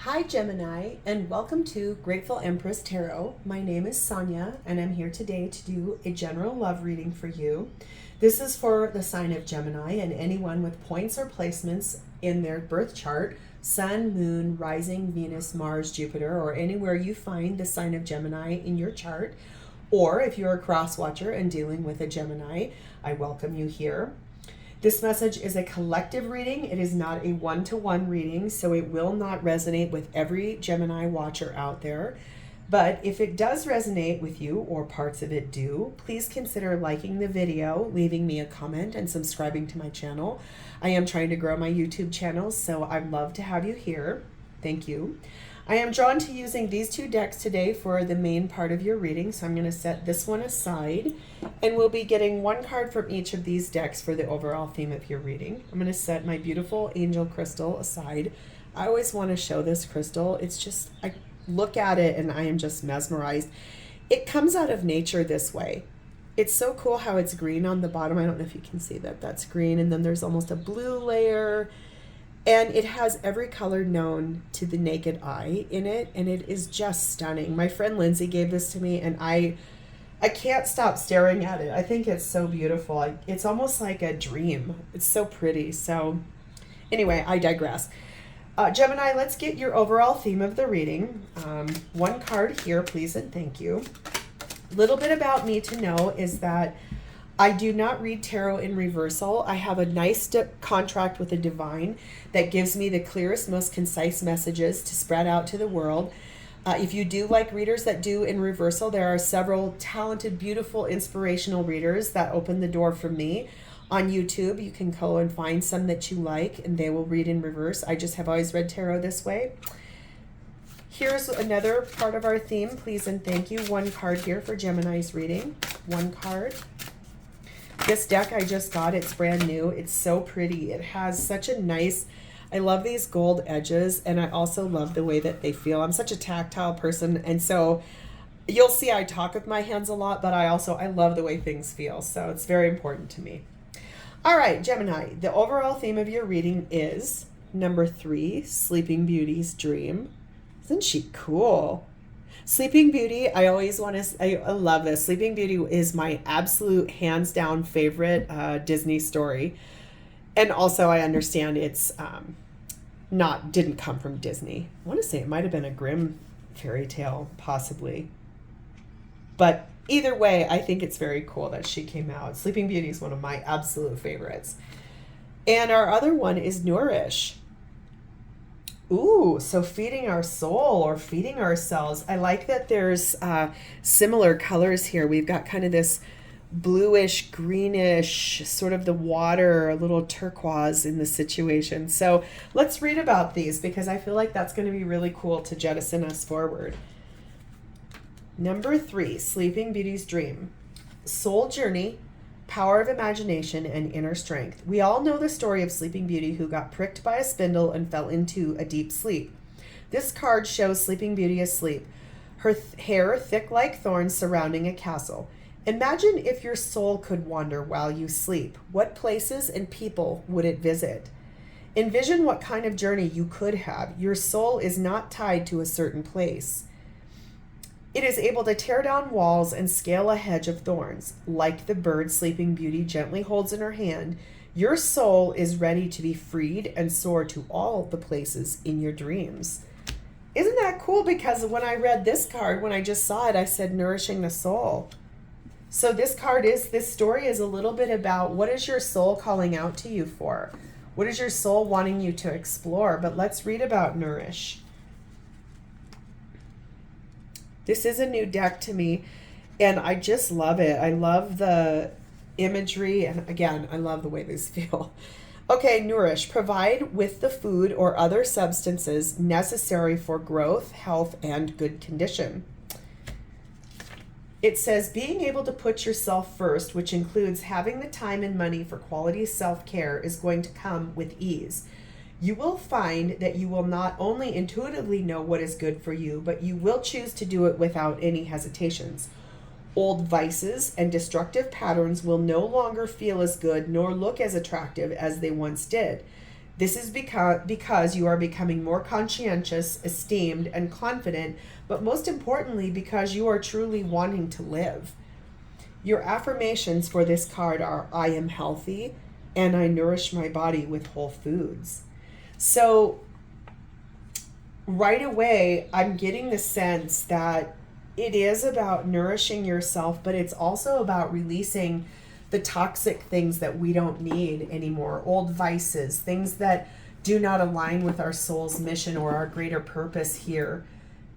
Hi Gemini, and welcome to Grateful Empress Tarot. My name is Sonia, and I'm here today to do a general love reading for you. This is for the sign of Gemini and anyone with points or placements in their birth chart, Sun, Moon, Rising, Venus, Mars, Jupiter, or anywhere you find the sign of Gemini in your chart. Or if you're a cross watcher and dealing with a Gemini, I welcome you here. This message is a collective reading. It is not a one-to-one reading, so it will not resonate with every Gemini watcher out there. But if it does resonate with you, or parts of it do, please consider liking the video, leaving me a comment, and subscribing to my channel. I am trying to grow my YouTube channel, so I'd love to have you here. Thank you. I am drawn to using these two decks today for the main part of your reading, so I'm going to set this one aside, and we'll be getting one card from each of these decks for the overall theme of your reading. I'm going to set my beautiful angel crystal aside. I always want to show this crystal. It's just, I look at it and I am just mesmerized. It comes out of nature this way. It's so cool how it's green on the bottom. I don't know if you can see that. That's green, and then there's almost a blue layer. And it has every color known to the naked eye in it, and it is just stunning. My friend Lindsay gave this to me, and I can't stop staring at it. I think it's so beautiful. It's almost like a dream. It's so pretty. So anyway, I digress. Gemini, let's get your overall theme of the reading. One card here, please, and thank you. A little bit about me to know is that I do not read tarot in reversal. I have a nice contract with the divine that gives me the clearest, most concise messages to spread out to the world. If you do like readers that do in reversal, there are several talented, beautiful, inspirational readers that open the door for me. On YouTube, you can go and find some that you like, and they will read in reverse. I just have always read tarot this way. Here's another part of our theme, please and thank you. One card here for Gemini's reading. One card. This deck I just got, it's brand new. It's so pretty. It has such a nice, I love these gold edges, and I also love the way that they feel. I'm such a tactile person, and so you'll see I talk with my hands a lot, but I love the way things feel, so it's very important to me. All right, Gemini, the overall theme of your reading is number 3, Sleeping Beauty's Dream. Isn't she cool? Sleeping Beauty, I love this. Sleeping Beauty is my absolute hands down favorite Disney story. And also I understand it's didn't come from Disney. I want to say it might have been a Grimm fairy tale, possibly. But either way, I think it's very cool that she came out. Sleeping Beauty is one of my absolute favorites. And our other one is Nourish. Ooh, so feeding our soul or feeding ourselves. I like that there's similar colors here. We've got kind of this bluish, greenish, sort of the water, a little turquoise in the situation. So let's read about these because I feel like that's going to be really cool to jettison us forward. Number 3, Sleeping Beauty's Dream. Soul journey, power of imagination, and inner strength. We all know the story of Sleeping Beauty who got pricked by a spindle and fell into a deep sleep. This card shows Sleeping Beauty asleep, her hair thick like thorns surrounding a castle. Imagine if your soul could wander while you sleep. What places and people would it visit? Envision what kind of journey you could have. Your soul is not tied to a certain place. It is able to tear down walls and scale a hedge of thorns. Like the bird Sleeping Beauty gently holds in her hand, your soul is ready to be freed and soar to all the places in your dreams. Isn't that cool? Because when I read this card, when I just saw it, I said nourishing the soul. So this story is a little bit about what is your soul calling out to you for? What is your soul wanting you to explore? But let's read about Nourish. This is a new deck to me, and I just love it. I love the imagery, and again, I love the way these feel. Okay, Nourish. Provide with the food or other substances necessary for growth, health, and good condition. It says being able to put yourself first, which includes having the time and money for quality self-care, is going to come with ease. You will find that you will not only intuitively know what is good for you, but you will choose to do it without any hesitations. Old vices and destructive patterns will no longer feel as good nor look as attractive as they once did. This is because you are becoming more conscientious, esteemed, and confident, but most importantly, because you are truly wanting to live. Your affirmations for this card are, I am healthy and I nourish my body with whole foods. So right away, I'm getting the sense that it is about nourishing yourself, but it's also about releasing the toxic things that we don't need anymore, old vices, things that do not align with our soul's mission or our greater purpose here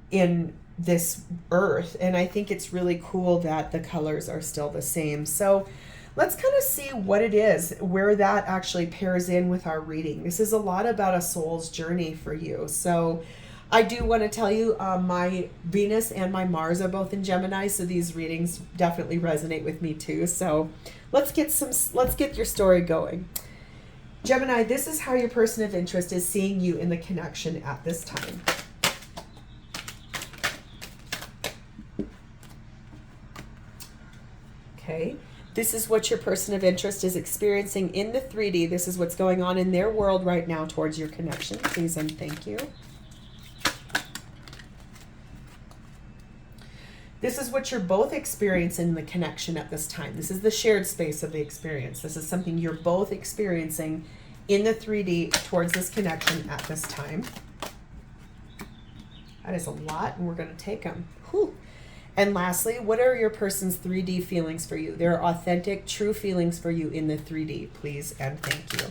in this earth. And I think it's really cool that the colors are still the same. So let's kind of see what it is, where that actually pairs in with our reading. This is a lot about a soul's journey for you. So I do want to tell you, my Venus and my Mars are both in Gemini, so these readings definitely resonate with me too. So let's get your story going. Gemini, this is how your person of interest is seeing you in the connection at this time. Okay, this is what your person of interest is experiencing in the 3D. This is what's going on in their world right now towards your connection. Please and thank you. This is what you're both experiencing in the connection at this time. This is the shared space of the experience. This is something you're both experiencing in the 3D towards this connection at this time. That is a lot, and we're going to take them. Whew. And lastly, what are your person's 3D feelings for you? There are authentic, true feelings for you in the 3D. Please and thank you.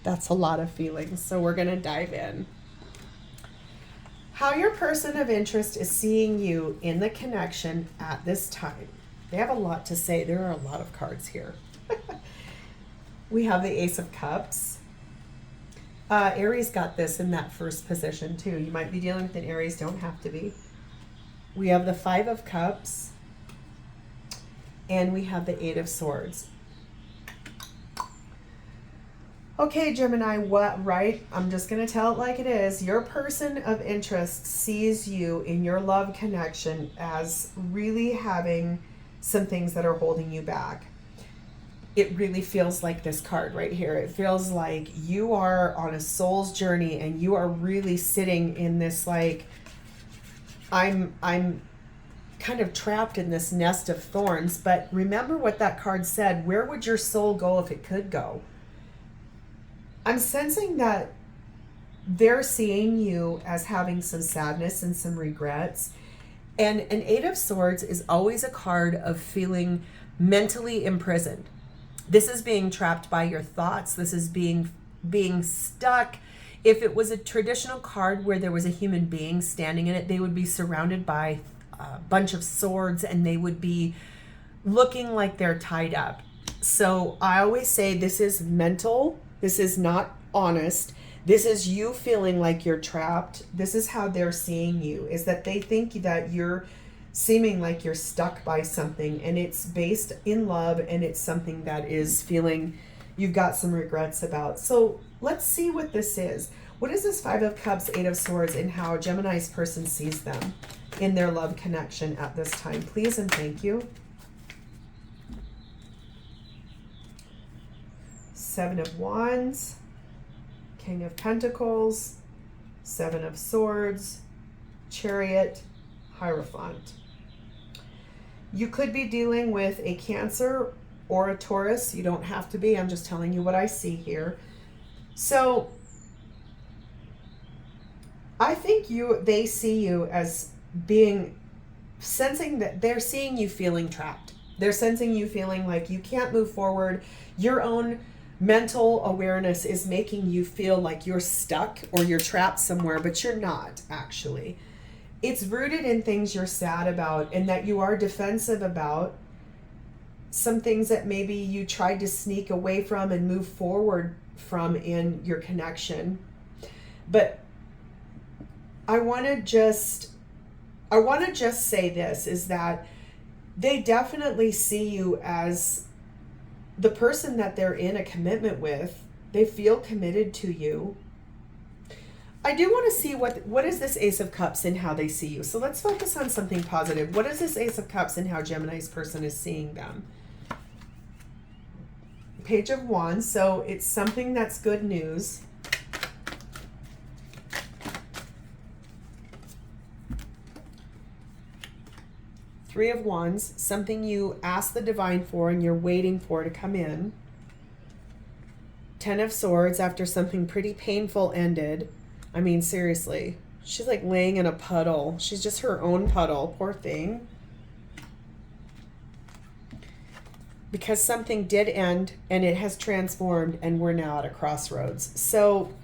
That's a lot of feelings, so we're going to dive in. How your person of interest is seeing you in the connection at this time. They have a lot to say. There are a lot of cards here. We have the Ace of Cups. Aries got this in that first position too. You might be dealing with an Aries, don't have to be. We have the Five of Cups. And we have the Eight of Swords. Okay, Gemini, what, right? I'm just going to tell it like it is. Your person of interest sees you in your love connection as really having some things that are holding you back. It really feels like this card right here. It feels like you are on a soul's journey and you are really sitting in this, like, I'm kind of trapped in this nest of thorns. But remember what that card said. Where would your soul go if it could go? I'm sensing that they're seeing you as having some sadness and some regrets. And an Eight of Swords is always a card of feeling mentally imprisoned. This is being trapped by your thoughts. This is being stuck. If it was a traditional card where there was a human being standing in it, they would be surrounded by a bunch of swords and they would be looking like they're tied up. So I always say this is mental. This is not honest. This is you feeling like you're trapped. This is how they're seeing you, is that they think that you're seeming like you're stuck by something, and it's based in love, and it's something that is feeling you've got some regrets about. So let's see what this is. What is this Five of Cups, Eight of Swords, and how Gemini's person sees them in their love connection at this time? Please and thank you. Seven of Wands, King of Pentacles, Seven of Swords, Chariot, Hierophant. You could be dealing with a Cancer or a Taurus. You don't have to be. I'm just telling you what I see here. So I think they see you as sensing that they're seeing you feeling trapped. They're sensing you feeling like you can't move forward. Your own mental awareness is making you feel like you're stuck or you're trapped somewhere, but you're not actually. It's rooted in things you're sad about and that you are defensive about, some things that maybe you tried to sneak away from and move forward from in your connection. But I want to just say this, is that they definitely see you as the person that they're in a commitment with, they feel committed to you. I do want to see what is this Ace of Cups and how they see you. So let's focus on something positive. What is this Ace of Cups and how Gemini's person is seeing them? Page of Wands. So it's something that's good news. Three of Wands. Something you asked the divine for and you're waiting for to come in. Ten of Swords. After something pretty painful ended. I mean, seriously, she's like laying in a puddle. She's just her own puddle. Poor thing. Because something did end and it has transformed and we're now at a crossroads. So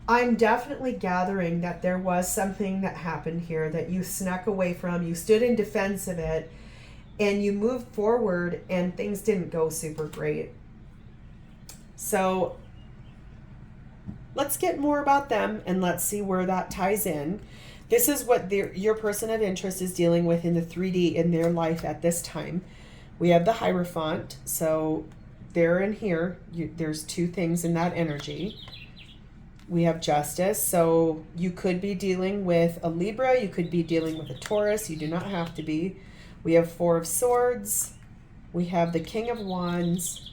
I'm definitely gathering that there was something that happened here that you snuck away from. You stood in defense of it and you moved forward and things didn't go super great. So let's get more about them and let's see where that ties in. This is what your person of interest is dealing with in the 3D in their life at this time. We have the Hierophant. So they're in here. There's two things in that energy. We have Justice. So you could be dealing with a Libra. You could be dealing with a Taurus. You do not have to be. We have Four of Swords. We have the King of Wands.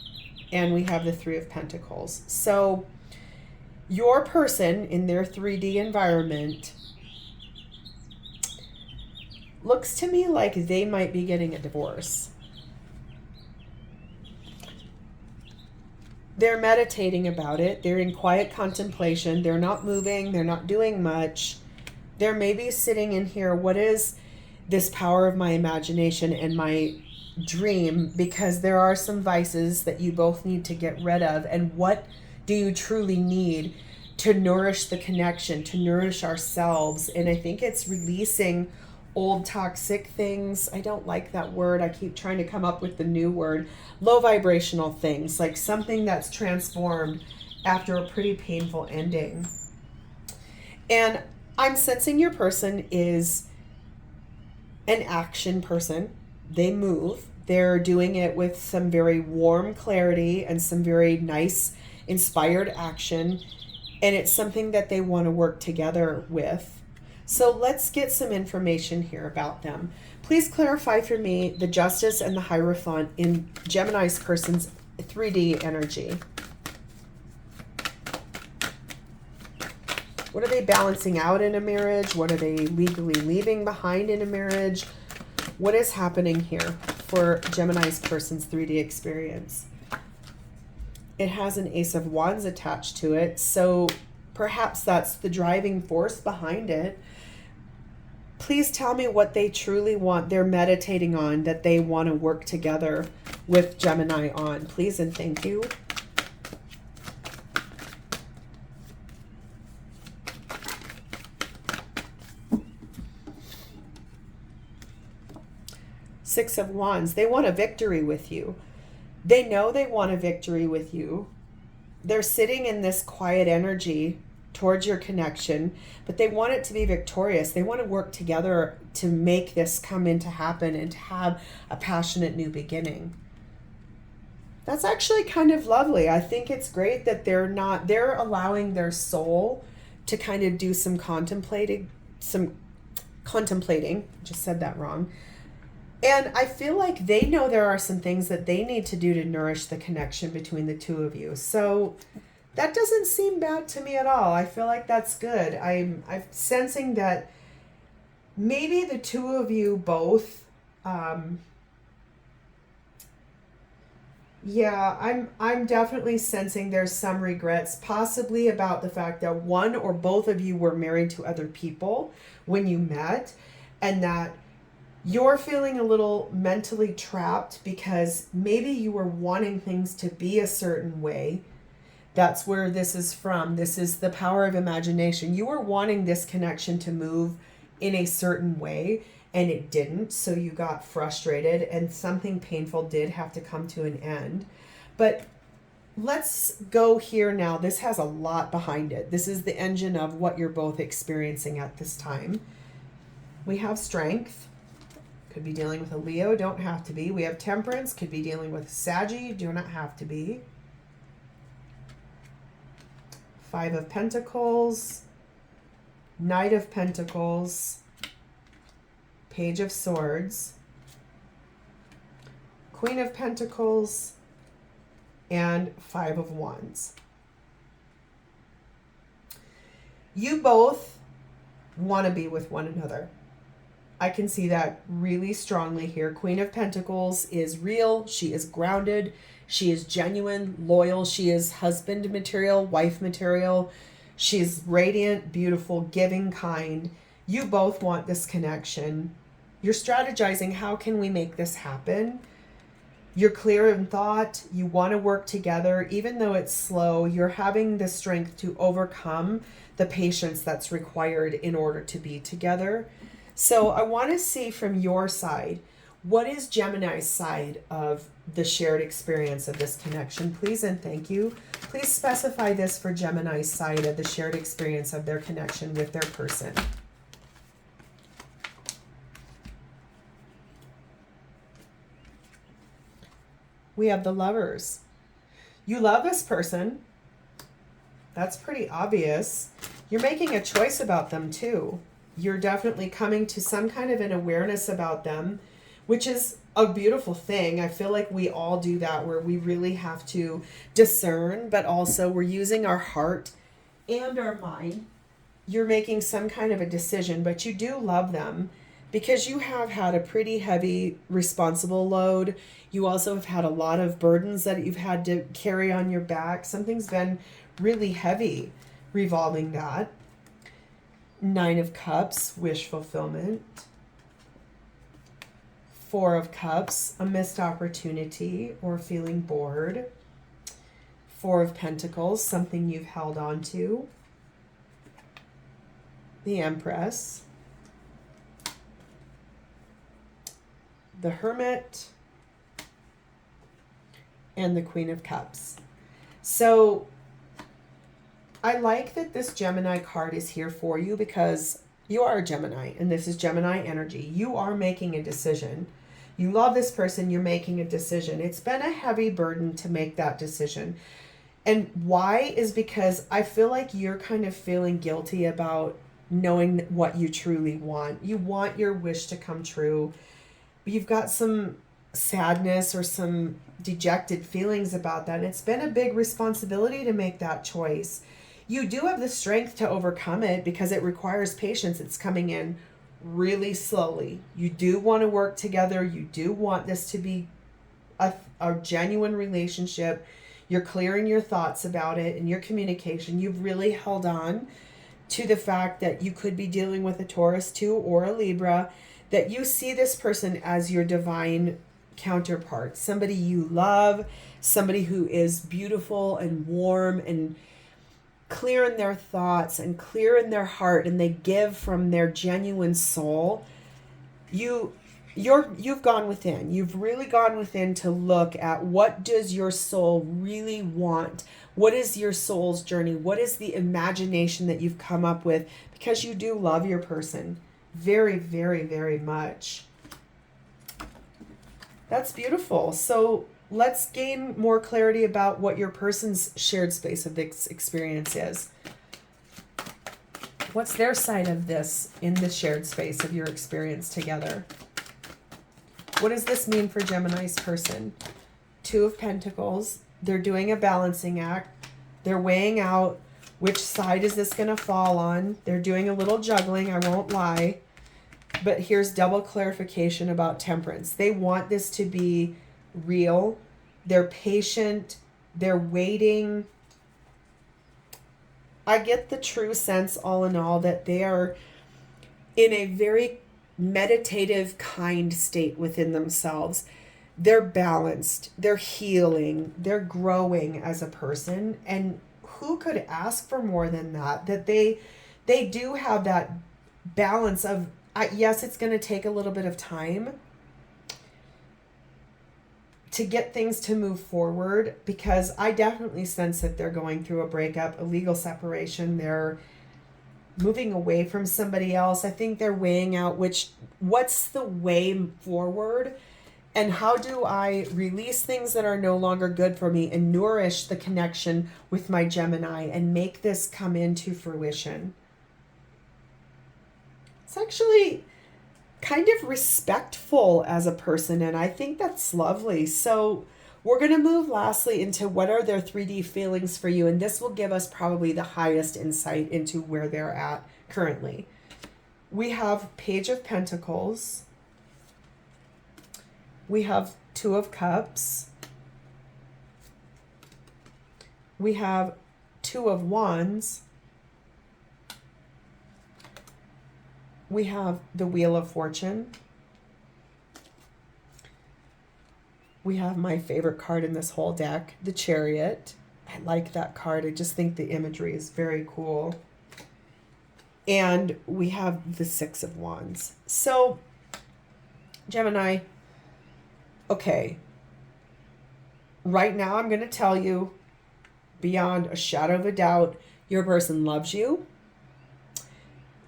And we have the Three of Pentacles. So your person in their 3D environment looks to me like they might be getting a divorce. They're meditating about it. They're in quiet contemplation. They're not moving. They're not doing much. They're maybe sitting in here. What is this power of my imagination and my dream, because there are some vices that you both need to get rid of, and what do you truly need to nourish the connection, to nourish ourselves? And I think it's releasing old toxic things. I don't like that word. I keep trying to come up with the new word. Low vibrational things, like something that's transformed after a pretty painful ending. And I'm sensing your person is an action person. They move. They're doing it with some very warm clarity and some very nice, inspired action. And it's something that they want to work together with. So let's get some information here about them. Please clarify for me the Justice and the Hierophant in Gemini's person's 3D energy. What are they balancing out in a marriage? What are they legally leaving behind in a marriage? What is happening here for Gemini's person's 3D experience? It has an Ace of Wands attached to it, so perhaps that's the driving force behind it. Please tell me what they truly want. They're meditating on, that they want to work together with Gemini on. Please and thank you. Six of Wands. They want a victory with you. They know they want a victory with you. They're sitting in this quiet energy towards your connection, but they want it to be victorious. They want to work together to make this come into happen and to have a passionate new beginning. That's actually kind of lovely. I think it's great that they're allowing their soul to kind of do some contemplating, just said that wrong. And I feel like they know there are some things that they need to do to nourish the connection between the two of you. So that doesn't seem bad to me at all. I feel like that's good. I'm sensing that maybe the two of you both, I'm definitely sensing there's some regrets, possibly about the fact that one or both of you were married to other people when you met, and that you're feeling a little mentally trapped because maybe you were wanting things to be a certain way. That's where this is from. This is the power of imagination. You were wanting this connection to move in a certain way and it didn't. So you got frustrated and something painful did have to come to an end. But let's go here now. This has a lot behind it. This is the engine of what you're both experiencing at this time. We have Strength. Could be dealing with a Leo, don't have to be. We have Temperance, could be dealing with Saggy, do not have to be. Five of Pentacles, Knight of Pentacles, Page of Swords, Queen of Pentacles, and Five of Wands. You both want to be with one another. I can see that really strongly here. Queen of Pentacles is real. She is grounded. She is genuine, loyal. She is husband material, wife material. She's radiant, beautiful, giving, kind. You both want this connection. You're strategizing, how can we make this happen? You're clear in thought. You want to work together. Even though it's slow, you're having the strength to overcome the patience that's required in order to be together. So I want to see from your side, what is Gemini's side of the shared experience of this connection? Please and thank you. Please specify this for Gemini's side of the shared experience of their connection with their person. We have the Lovers. You love this person. That's pretty obvious. You're making a choice about them too. You're definitely coming to some kind of an awareness about them, which is a beautiful thing. I feel like we all do that, where we really have to discern, but also we're using our heart and our mind. You're making some kind of a decision, but you do love them because you have had a pretty heavy responsible load. You also have had a lot of burdens that you've had to carry on your back. Something's been really heavy revolving that. Nine of Cups, wish fulfillment. Four of Cups, a missed opportunity or feeling bored. Four of Pentacles, something you've held on to. The Empress. The Hermit. And the Queen of Cups. So I like that this Gemini card is here for you because you are a Gemini and this is Gemini energy. You are making a decision. You love this person. You're making a decision. It's been a heavy burden to make that decision. And why is because I feel like you're kind of feeling guilty about knowing what you truly want. You want your wish to come true. You've got some sadness or some dejected feelings about that. It's been a big responsibility to make that choice. You do have the strength to overcome it because it requires patience. It's coming in really slowly. You do want to work together. You do want this to be a genuine relationship. You're clearing your thoughts about it and your communication. You've really held on to the fact that you could be dealing with a Taurus too or a Libra, that you see this person as your divine counterpart, somebody you love, somebody who is beautiful and warm and clear in their thoughts and clear in their heart, and they give from their genuine soul. You've gone within. You've really gone within to look at what does your soul really want? What is your soul's journey? What is the imagination that you've come up with? Because you do love your person very, very, very much. That's beautiful. So let's gain more clarity about what your person's shared space of this experience is. What's their side of this in the shared space of your experience together? What does this mean for Gemini's person? Two of Pentacles. They're doing a balancing act. They're weighing out which side is this going to fall on. They're doing a little juggling, I won't lie. But here's double clarification about Temperance. They want this to be real. They're patient. They're waiting. I get the true sense, all in all, that they are in a very meditative, kind state within themselves. They're balanced. They're healing. They're growing as a person. And who could ask for more than that? That they do have that balance of, yes, it's going to take a little bit of time to get things to move forward, because I definitely sense that they're going through a breakup, a legal separation. They're moving away from somebody else. I think they're weighing out what's the way forward, and how do I release things that are no longer good for me and nourish the connection with my Gemini and make this come into fruition. It's actually kind of respectful as a person, and I think that's lovely. So we're going to move lastly into what are their 3D feelings for you, and this will give us probably the highest insight into where they're at currently. We have Page of Pentacles. We have Two of Cups. We have Two of Wands. We have the Wheel of Fortune. We have my favorite card in this whole deck, the Chariot. I like that card. I just think the imagery is very cool. And we have the Six of Wands. So, Gemini, okay, right now I'm going to tell you, beyond a shadow of a doubt, your person loves you.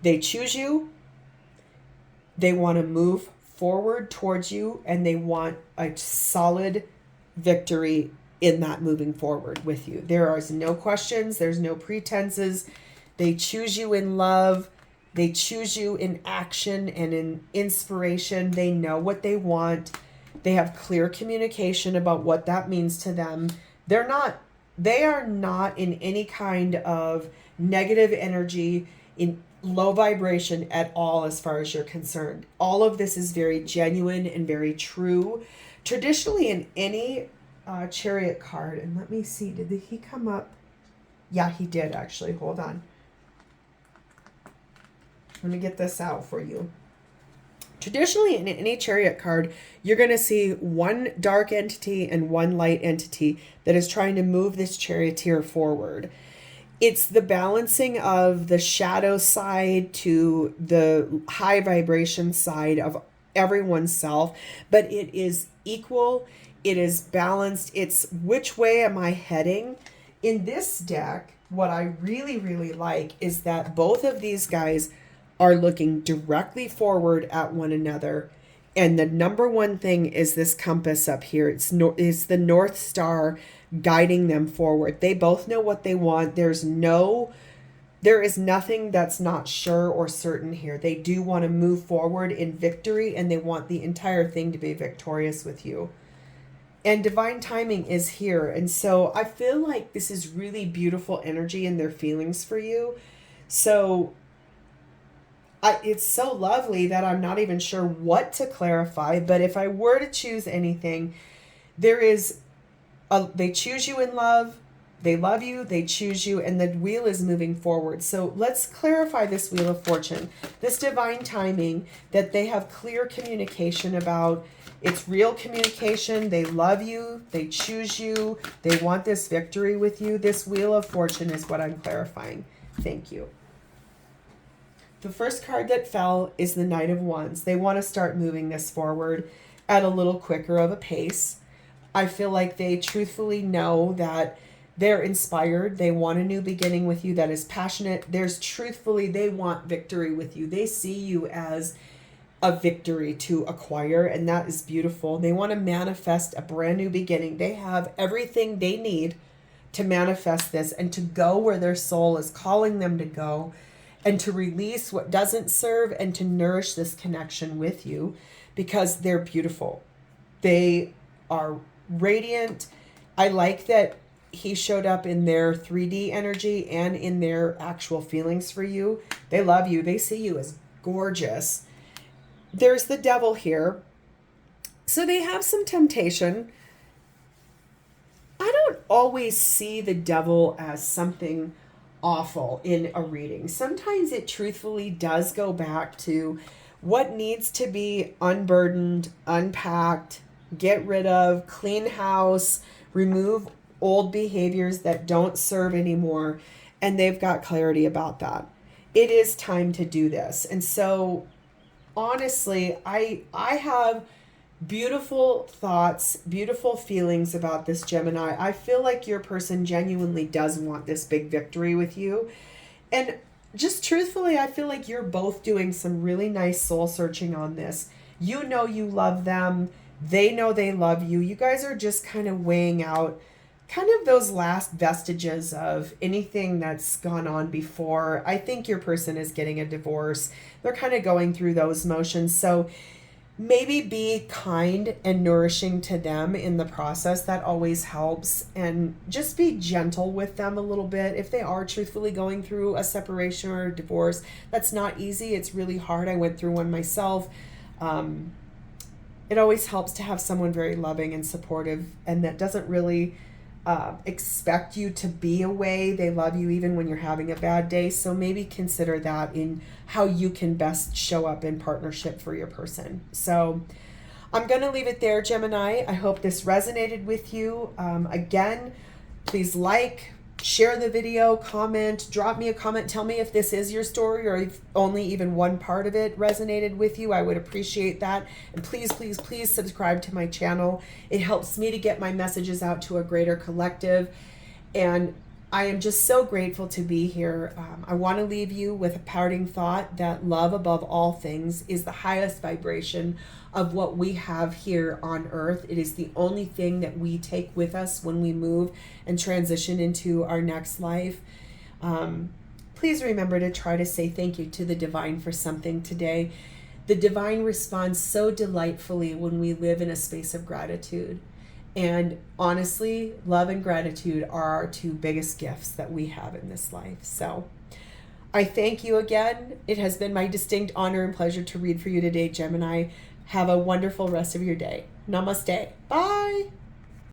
They choose you. They want to move forward towards you, and they want a solid victory in that moving forward with you. There are no questions. There's no pretenses. They choose you in love. They choose you in action and in inspiration. They know what they want. They have clear communication about what that means to them. They are not in any kind of negative energy, in low vibration at all as far as you're concerned. All of this is very genuine and very true. Traditionally in any Chariot card, and let me see, did he come up? Yeah, he did actually. Hold on. Let me get this out for you. Traditionally, in any Chariot card, you're going to see one dark entity and one light entity that is trying to move this charioteer forward. It's the balancing of the shadow side to the high vibration side of everyone's self, but it is equal, it is balanced, it's which way am I heading? In this deck, what I really, really like is that both of these guys are looking directly forward at one another. And the number one thing is this compass up here. It's the North Star guiding them forward. They both know what they want. There is nothing that's not sure or certain here. They do want to move forward in victory, and they want the entire thing to be victorious with you. And divine timing is here. And so I feel like this is really beautiful energy in their feelings for you. So it's so lovely that I'm not even sure what to clarify, but if I were to choose anything, they choose you in love, they love you, they choose you, and the wheel is moving forward. So let's clarify this Wheel of Fortune, this divine timing that they have clear communication about. It's real communication. They love you, they choose you, they want this victory with you. This Wheel of Fortune is what I'm clarifying. Thank you. The first card that fell is the Knight of Wands. They want to start moving this forward at a little quicker of a pace. I feel like they truthfully know that they're inspired. They want a new beginning with you that is passionate. They want victory with you. They see you as a victory to acquire, and that is beautiful. They want to manifest a brand new beginning. They have everything they need to manifest this and to go where their soul is calling them to go, and to release what doesn't serve and to nourish this connection with you, because they're beautiful. They are radiant. I like that he showed up in their 3D energy and in their actual feelings for you. They love you. They see you as gorgeous. There's the Devil here. So they have some temptation. I don't always see the Devil as something awful in a reading. Sometimes it truthfully does go back to what needs to be unburdened, unpacked, get rid of, clean house, remove old behaviors that don't serve anymore, and they've got clarity about that. It is time to do this. And so honestly, I have beautiful thoughts, beautiful feelings about this Gemini. I feel like your person genuinely does want this big victory with you. And just truthfully, I feel like you're both doing some really nice soul searching on this. You know you love them. They know they love you. You guys are just kind of weighing out kind of those last vestiges of anything that's gone on before. I think your person is getting a divorce. They're kind of going through those motions. So maybe be kind and nourishing to them in the process. That always helps. And just be gentle with them a little bit. If they are truthfully going through a separation or a divorce, that's not easy. It's really hard. I went through one myself. It always helps to have someone very loving and supportive and that doesn't really expect you to be away. They love you even when you're having a bad day. So maybe consider that in how you can best show up in partnership for your person. So I'm going to leave it there, Gemini. I hope this resonated with you. Again, please like, share the video, comment, drop me a comment. Tell me if this is your story or if only even one part of it resonated with you. I would appreciate that. And please, please, please subscribe to my channel. It helps me to get my messages out to a greater collective. And I am just so grateful to be here. I want to leave you with a parting thought that love above all things is the highest vibration of what we have here on earth. It is the only thing that we take with us when we move and transition into our next life. Please remember to try to say thank you to the divine for something today. The divine responds so delightfully when we live in a space of gratitude. And honestly, love and gratitude are our two biggest gifts that we have in this life. So I thank you again. It has been my distinct honor and pleasure to read for you today, Gemini. Have a wonderful rest of your day. Namaste. Bye.